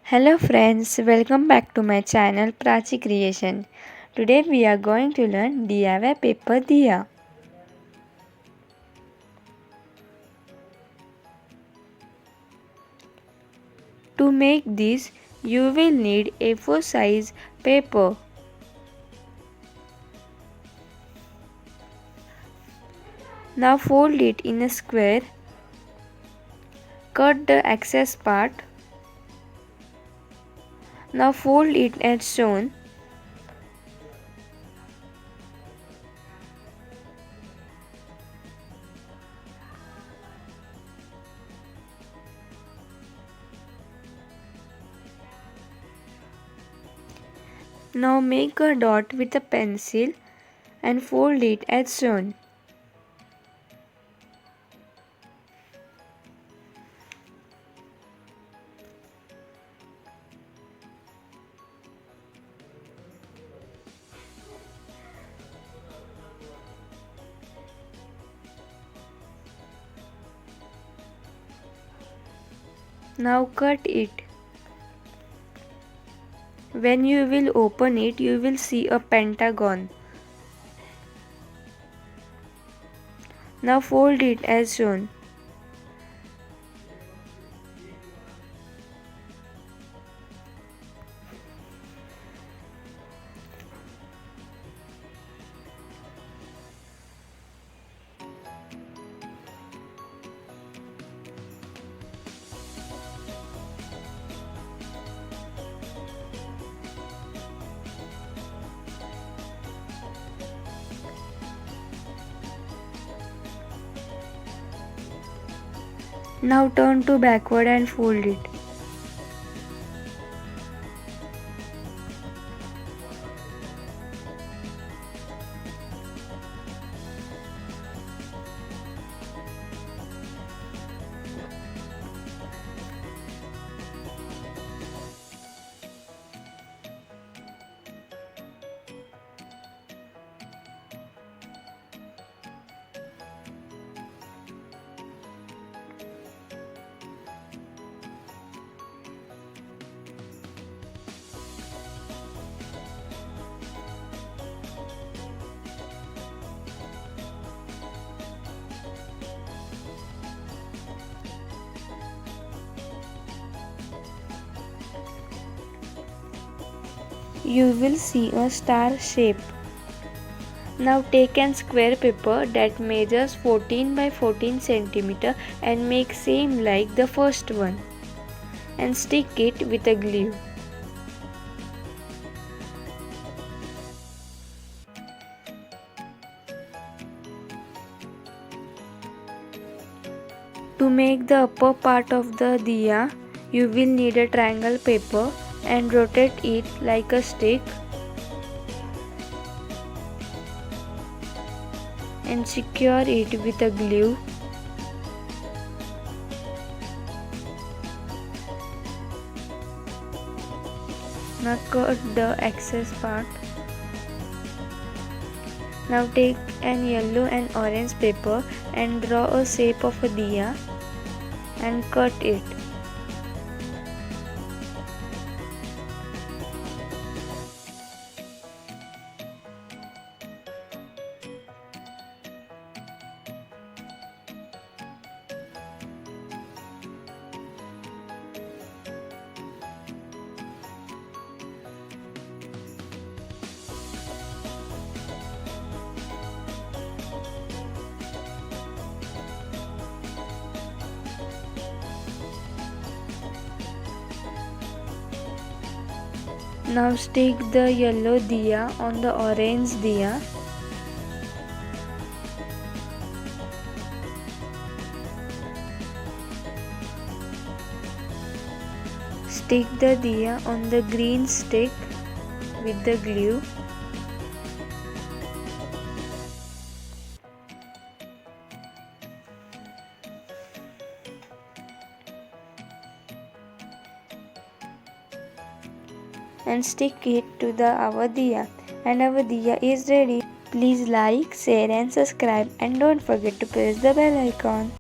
Hello friends, welcome back to my channel Prachi Creation. Today we are going to learn DIY paper Diya. To make this, you will need A4 size paper. Now fold it in a square. Cut the excess part. Now fold it as shown. Now make a dot with a pencil and fold it as shown. Now cut it. When you will open it, you will see a pentagon. Now fold it as shown. Now turn to backward and fold it. You will see a star shape. Now take an square paper that measures 14 by 14 cm and make same like the first one and stick it with a glue. To make the upper part of the diya, you will need a triangle paper and rotate it like a stick and secure it with a glue. Now cut the excess part. Now take an yellow and orange paper and draw a shape of a diya and cut it. Now stick the yellow diya on the orange diya. Stick the diya on the green stick with the glue. And stick it to our diya, and our diya is ready. Please like, share and subscribe, and don't forget to press the bell icon.